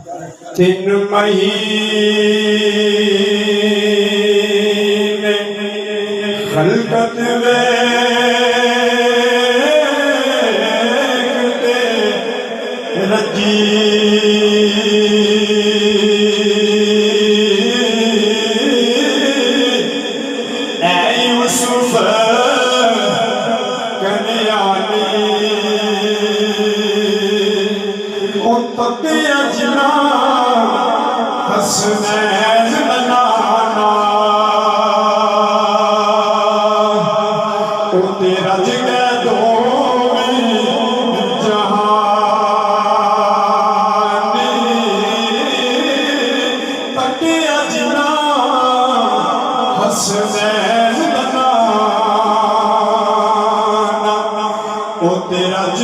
तीन महीने खलकत वेखते रजी ऐ यूसुफ कन्यानी अजना हसनैन बनाना उते रज गए दोवें जहानी तके अजना हसनैन बनाना उते रज